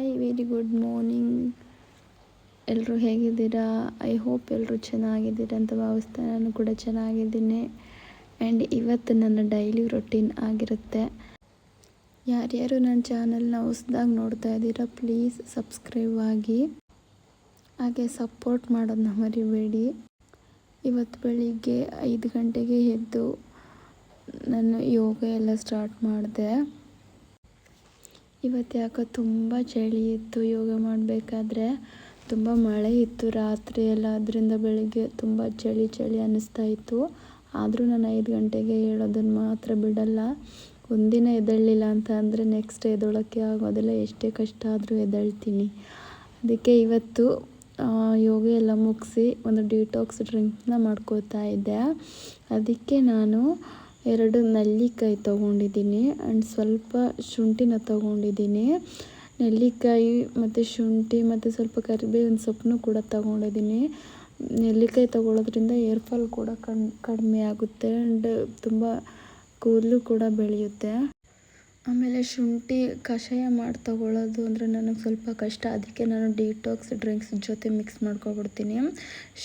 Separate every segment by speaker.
Speaker 1: Hi, very good morning. ಎಲ್ಲರೂ ಹೇಗಿದ್ದೀರಾ? I hope ಎಲ್ಲರೂ ಚೆನ್ನಾಗಿದ್ದೀರಾ ಅಂತ ಭಾವಿಸ್ತಾ ನಾನು ಕೂಡ ಚೆನ್ನಾಗಿದ್ದೀನಿ. ಆ್ಯಂಡ್ ಇವತ್ತು ನನ್ನ ಡೈಲಿ ರೊಟೀನ್ ಆಗಿರುತ್ತೆ. ಯಾರ್ಯಾರು ನನ್ನ ಚಾನಲ್ನ ಹೊಸ್ದಾಗಿ ನೋಡ್ತಾ ಇದ್ದೀರಾ, ಪ್ಲೀಸ್ ಸಬ್ಸ್ಕ್ರೈಬ್ ಆಗಿ, ಹಾಗೆ ಸಪೋರ್ಟ್ ಮಾಡೋದನ್ನ ಮರಿಬೇಡಿ. ಇವತ್ತು ಬೆಳಿಗ್ಗೆ 5 ಗಂಟೆಗೆ ಎದ್ದು ನಾನು ಯೋಗ ಎಲ್ಲ ಸ್ಟಾರ್ಟ್ ಮಾಡಿದೆ. ಇವತ್ತು ಯಾಕೋ ತುಂಬ ಚಳಿ ಇತ್ತು. ಯೋಗ ಮಾಡಬೇಕಾದ್ರೆ ತುಂಬ ಮಳೆ ಇತ್ತು ರಾತ್ರಿ ಎಲ್ಲ, ಅದರಿಂದ ಬೆಳಿಗ್ಗೆ ತುಂಬ ಚಳಿ ಅನ್ನಿಸ್ತಾ ಇತ್ತು. ಆದರೂ ನಾನು 5 ಗಂಟೆಗೆ ಹೇಳೋದನ್ನು ಮಾತ್ರ ಬಿಡಲ್ಲ. ಒಂದಿನ ಎದ್ದೇಳಲಿಲ್ಲ ಅಂತ ಅಂದರೆ ನೆಕ್ಸ್ಟ್ ಎದ್ದೇಳೋಕ್ಕೆ ಆಗೋದಿಲ್ಲ. ಎಷ್ಟೇ ಕಷ್ಟ ಆದರೂ ಎದ್ದೇಳ್ತೀನಿ. ಅದಕ್ಕೆ ಇವತ್ತು ಯೋಗ ಎಲ್ಲ ಮುಗಿಸಿ ಒಂದು ಡಿಟಾಕ್ಸ್ ಡ್ರಿಂಕ್ನ ಮಾಡ್ಕೋತಾ ಇದ್ದೆ. ಅದಕ್ಕೆ ನಾನು 2 ನೆಲ್ಲಿಕಾಯಿ ತೊಗೊಂಡಿದ್ದೀನಿ ಆ್ಯಂಡ್ ಸ್ವಲ್ಪ ಶುಂಠಿನ ತೊಗೊಂಡಿದ್ದೀನಿ. ನೆಲ್ಲಿಕಾಯಿ ಮತ್ತು ಶುಂಠಿ ಮತ್ತು ಸ್ವಲ್ಪ ಕರಿಬೇವಿನ ಸೊಪ್ಪನ್ನು ಕೂಡ ತೊಗೊಂಡಿದ್ದೀನಿ. ನೆಲ್ಲಿಕಾಯಿ ತೊಗೊಳ್ಳೋದ್ರಿಂದ ಏರ್ ಫಾಲ್ ಕೂಡ ಕಡಿಮೆ ಆಗುತ್ತೆ ಆ್ಯಂಡ್ ತುಂಬ ಕೂದಲು ಕೂಡ ಬೆಳೆಯುತ್ತೆ. ಆಮೇಲೆ ಶುಂಠಿ ಕಷಾಯ ಮಾಡಿ ತೊಗೊಳ್ಳೋದು ಅಂದರೆ ನನಗೆ ಸ್ವಲ್ಪ ಕಷ್ಟ. ಅದಕ್ಕೆ ನಾನು ಡಿಟಾಕ್ಸ್ ಡ್ರಿಂಕ್ಸ್ ಜೊತೆ ಮಿಕ್ಸ್ ಮಾಡ್ಕೊಬಿಡ್ತೀನಿ.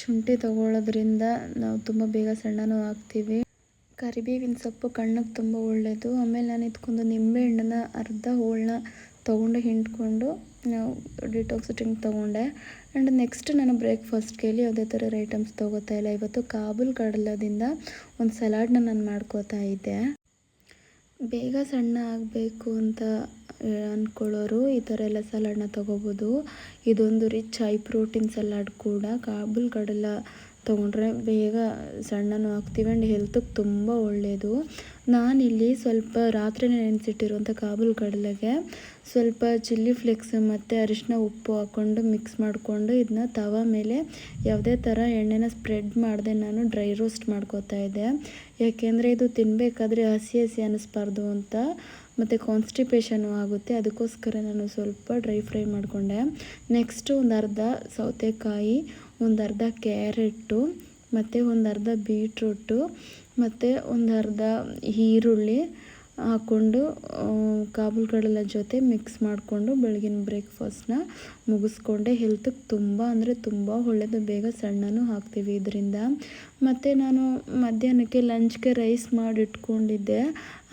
Speaker 1: ಶುಂಠಿ ತೊಗೊಳ್ಳೋದ್ರಿಂದ ನಾವು ತುಂಬ ಬೇಗ ಸಣ್ಣನೂ ಆಗ್ತೀವಿ. ಕರಿಬೇವಿನ ಸೊಪ್ಪು ಕಣ್ಣಿಗೆ ತುಂಬ ಒಳ್ಳೆಯದು. ಆಮೇಲೆ ನಾನು ಇದಕ್ಕೊಂದು ನಿಂಬೆಹಣ್ಣನ್ನು ಅರ್ಧ ಹೋಳನ್ನ ತೊಗೊಂಡು ಹಿಂಡ್ಕೊಂಡು ಡಿಟಾಕ್ಸ್ ಡ್ರಿಂಕ್ ತೊಗೊಂಡೆ. ಆ್ಯಂಡ್ ನೆಕ್ಸ್ಟ್ ನಾನು ಬ್ರೇಕ್ಫಾಸ್ಟ್ಗೆ ಯಾವುದೇ ಥರ ಐಟಮ್ಸ್ ತೊಗೋತಾ ಇಲ್ಲ. ಇವತ್ತು ಕಾಬೂಲ್ ಕಡಲದಿಂದ ಒಂದು ಸಲಾಡ್ನ ನಾನು ಮಾಡ್ಕೋತಾ ಇದ್ದೆ. ಬೇಗ ಸಣ್ಣ ಆಗಬೇಕು ಅಂತ ಅಂದ್ಕೊಳ್ಳೋರು ಈ ಥರ ಎಲ್ಲ ಸಲಾಡ್ನ ತೊಗೋಬೋದು. ಇದೊಂದು ರಿಚ್ ಹೈ ಪ್ರೋಟೀನ್ ಸಲಾಡ್ ಕೂಡ. ಕಾಬೂಲ್ ಕಡಲ ತೊಗೊಂಡ್ರೆ ಬೇಗ ಸಣ್ಣನೂ ಆಗ್ತೀವಿ ಆ್ಯಂಡ್ ಹೆಲ್ತಿಗೆ ತುಂಬ ಒಳ್ಳೆಯದು. ನಾನಿಲ್ಲಿ ಸ್ವಲ್ಪ ರಾತ್ರಿನೇ ನೆನೆಸಿಟ್ಟಿರುವಂಥ ಕಾಬೂಲ್ ಕಡಲೆಗೆ ಸ್ವಲ್ಪ ಚಿಲ್ಲಿ ಫ್ಲೇಕ್ಸ್ ಮತ್ತು ಅರಿಶಿನ ಉಪ್ಪು ಹಾಕ್ಕೊಂಡು ಮಿಕ್ಸ್ ಮಾಡಿಕೊಂಡು ಇದನ್ನ ತವ ಮೇಲೆ ಯಾವುದೇ ಥರ ಎಣ್ಣೆನ ಸ್ಪ್ರೆಡ್ ಮಾಡದೆ ನಾನು ಡ್ರೈ ರೋಸ್ಟ್ ಮಾಡ್ಕೋತಾ ಇದ್ದೆ. ಯಾಕೆಂದರೆ ಇದು ತಿನ್ನಬೇಕಾದ್ರೆ ಹಸಿ ಅನ್ನಿಸ್ಬಾರ್ದು ಅಂತ, ಮತ್ತು ಕಾನ್ಸ್ಟಿಪೇಷನು ಆಗುತ್ತೆ. ಅದಕ್ಕೋಸ್ಕರ ನಾನು ಸ್ವಲ್ಪ ಡ್ರೈ ಫ್ರೈ ಮಾಡಿಕೊಂಡೆ. ನೆಕ್ಸ್ಟು ಒಂದು ಅರ್ಧ ಸೌತೆಕಾಯಿ, ಒಂದು ಅರ್ಧ ಕ್ಯಾರೆಟು ಮತ್ತು ಒಂದು ಅರ್ಧ ಬೀಟ್ರೂಟು ಮತ್ತು ಒಂದು ಅರ್ಧ ಈರುಳ್ಳಿ ಹಾಕ್ಕೊಂಡು ಕಾಬೂಲ್ ಕಡಲೆ ಜೊತೆ ಮಿಕ್ಸ್ ಮಾಡಿಕೊಂಡು ಬೆಳಗಿನ ಬ್ರೇಕ್ಫಾಸ್ಟ್ನ ಮುಗಿಸ್ಕೊಂಡೆ. ಹೆಲ್ತಿಗೆ ತುಂಬ ಅಂದರೆ ತುಂಬ ಒಳ್ಳೆಯದು. ಬೇಗ ಸಣ್ಣನೂ ಆಗ್ತೀವಿ ಇದರಿಂದ. ಮತ್ತು ನಾನು ಮಧ್ಯಾಹ್ನಕ್ಕೆ ಲಂಚ್ಗೆ ರೈಸ್ ಮಾಡಿಟ್ಕೊಂಡಿದ್ದೆ.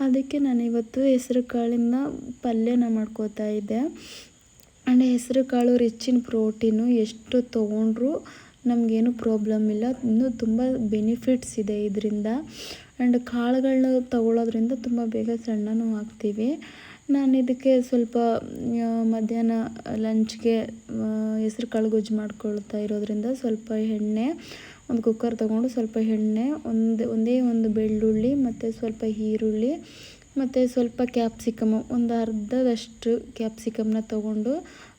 Speaker 1: ಅದಕ್ಕೆ ನಾನು ಇವತ್ತು ಹೆಸರು ಕಾಳಿನ ಪಲ್ಯನ ಮಾಡ್ಕೋತಾ ಇದ್ದೆ. ಆ್ಯಂಡ್ ಹೆಸರು ಕಾಳು ರಿಚ್ ಇನ್ ಪ್ರೋಟೀನು. ಎಷ್ಟು ತೊಗೊಂಡ್ರೂ ನಮಗೇನು ಪ್ರಾಬ್ಲಮ್ ಇಲ್ಲ. ಇನ್ನೂ ತುಂಬ ಬೆನಿಫಿಟ್ಸ್ ಇದೆ ಇದರಿಂದ. ಆ್ಯಂಡ್ ಕಾಳುಗಳನ್ನ ತೊಗೊಳ್ಳೋದ್ರಿಂದ ತುಂಬ ಬೇಗ ಸಣ್ಣನೂ ಆಗ್ತೀವಿ. ನಾನು ಇದಕ್ಕೆ ಸ್ವಲ್ಪ ಮಧ್ಯಾಹ್ನ ಲಂಚ್ಗೆ ಹೆಸರು ಕಾಳು ಗೊಜ್ಜು ಮಾಡ್ಕೊಳ್ತಾ ಇರೋದ್ರಿಂದ ಸ್ವಲ್ಪ ಎಣ್ಣೆ, ಒಂದು ಕುಕ್ಕರ್ ತೊಗೊಂಡು ಸ್ವಲ್ಪ ಎಣ್ಣೆ, ಒಂದೇ ಒಂದು ಬೆಳ್ಳುಳ್ಳಿ ಮತ್ತು ಸ್ವಲ್ಪ ಈರುಳ್ಳಿ ಮತ್ತು ಸ್ವಲ್ಪ ಕ್ಯಾಪ್ಸಿಕಮು, ಒಂದು ಅರ್ಧದಷ್ಟು ಕ್ಯಾಪ್ಸಿಕಮ್ನ ತೊಗೊಂಡು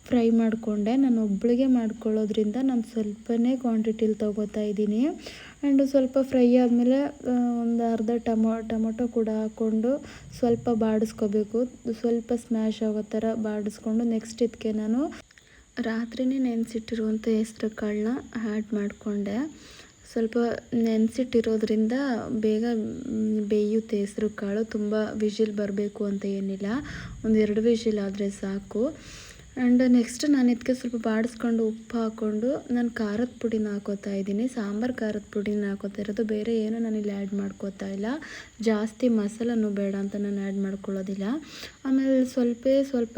Speaker 1: ಫ್ರೈ ಮಾಡಿಕೊಂಡೆ. ನಾನು ಒಬ್ಬಳಿಗೆ ಮಾಡ್ಕೊಳ್ಳೋದ್ರಿಂದ ನಾನು ಸ್ವಲ್ಪನೇ ಕ್ವಾಂಟಿಟಿಲಿ ತೊಗೋತಾ ಇದ್ದೀನಿ. ಆ್ಯಂಡ್ ಸ್ವಲ್ಪ ಫ್ರೈ ಆದಮೇಲೆ ಒಂದು ಅರ್ಧ ಟೊಮೊಟೊ ಕೂಡ ಹಾಕ್ಕೊಂಡು ಸ್ವಲ್ಪ ಬಾಡಿಸ್ಕೋಬೇಕು. ಸ್ವಲ್ಪ ಸ್ಮ್ಯಾಶ್ ಆಗೋ ಥರ ಬಾಡಿಸ್ಕೊಂಡು ನೆಕ್ಸ್ಟ್ ಇದಕ್ಕೆ ನಾನು ರಾತ್ರಿನೇ ನೆನೆಸಿಟ್ಟಿರುವಂಥ ಹೆಸ್ರು ಕಾಳನ್ನ ಆ್ಯಡ್ ಮಾಡಿಕೊಂಡೆ. ಸ್ವಲ್ಪ ನೆನೆಸಿಟ್ಟಿರೋದ್ರಿಂದ ಬೇಗ ಬೇಯುತ್ತೆ ಹೆಸ್ರು ಕಾಳು. ತುಂಬ ವಿಷಿಲ್ ಬರಬೇಕು ಅಂತ ಏನಿಲ್ಲ, ಒಂದು 2 ವಿಷಿಲ್ ಆದರೆ ಸಾಕು. ಆ್ಯಂಡ್ ನೆಕ್ಸ್ಟ್ ನಾನು ಇದಕ್ಕೆ ಸ್ವಲ್ಪ ಬಾಡಿಸ್ಕೊಂಡು ಉಪ್ಪು ಹಾಕ್ಕೊಂಡು ನಾನು ಖಾರದ ಪುಡಿನ ಹಾಕೋತಾ ಇದ್ದೀನಿ. ಸಾಂಬಾರು ಖಾರದ ಪುಡಿನ ಹಾಕೋತಾ ಇರೋದು, ಬೇರೆ ಏನೂ ನಾನಿಲ್ಲಿ ಆ್ಯಡ್ ಮಾಡ್ಕೋತಾ ಇಲ್ಲ. ಜಾಸ್ತಿ ಮಸಾಲನೂ ಬೇಡ ಅಂತ ನಾನು ಆ್ಯಡ್ ಮಾಡ್ಕೊಳ್ಳೋದಿಲ್ಲ. ಆಮೇಲೆ ಸ್ವಲ್ಪ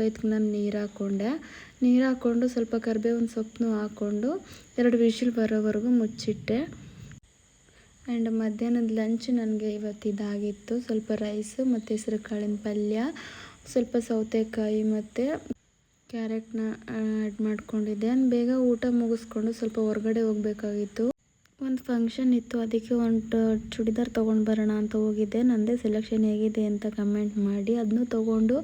Speaker 1: ಇದಕ್ಕೆ ನಾನು ನೀರು ಹಾಕ್ಕೊಂಡು ಸ್ವಲ್ಪ ಕರಿಬೇವಿನ ಸೊಪ್ಪನ್ನು ಹಾಕ್ಕೊಂಡು 2 ವಿಷಿಲ್ ಬರೋವರೆಗೂ ಮುಚ್ಚಿಟ್ಟೆ. ಆ್ಯಂಡ್ ಮಧ್ಯಾಹ್ನದ ಲಂಚ್ ನನಗೆ ಇವತ್ತು ಇದಾಗಿತ್ತು. ಸ್ವಲ್ಪ ರೈಸು ಮತ್ತು ಹೆಸರು ಕಾಳಿನ ಪಲ್ಯ, ಸ್ವಲ್ಪ ಸೌತೆಕಾಯಿ ಮತ್ತು ಕ್ಯಾರೆಟ್ನ ಆ್ಯಡ್ ಮಾಡ್ಕೊಂಡಿದ್ದೆ. ಬೇಗ ಊಟ ಮುಗಿಸ್ಕೊಂಡು ಸ್ವಲ್ಪ ಹೊರಗಡೆ ಹೋಗಬೇಕಾಗಿತ್ತು. ಒಂದು ಫಂಕ್ಷನ್ ಇತ್ತು, ಅದಕ್ಕೆ ಒಂದು ಚೂಡಿದಾರ್ ತೊಗೊಂಡು ಬರೋಣ ಅಂತ ಹೋಗಿದ್ದೆ. ನನ್ನದೇ ಸೆಲೆಕ್ಷನ್ ಹೇಗಿದೆ ಅಂತ ಕಮೆಂಟ್ ಮಾಡಿ. ಅದನ್ನೂ ತೊಗೊಂಡು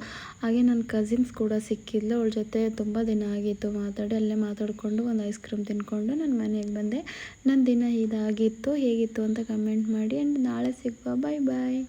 Speaker 1: ಹಾಗೆ ನನ್ನ ಕಸಿನ್ಸ್ ಕೂಡ ಸಿಕ್ಕಿದ್ಲು. ಅವಳ ಜೊತೆ ತುಂಬ ದಿನ ಆಗಿತ್ತು ಮಾತಾಡಿ. ಅಲ್ಲೇ ಮಾತಾಡಿಕೊಂಡು ಒಂದು ಐಸ್ ಕ್ರೀಮ್ ತಿಂದ್ಕೊಂಡು ನಾನು ಮನೆಗೆ ಬಂದೆ. ನನ್ನ ದಿನ ಇದಾಗಿತ್ತು. ಹೇಗಿತ್ತು ಅಂತ ಕಮೆಂಟ್ ಮಾಡಿ. ಆ್ಯಂಡ್ ನಾಳೆ ಸಿಗುವ. ಬಾಯ್ ಬಾಯ್.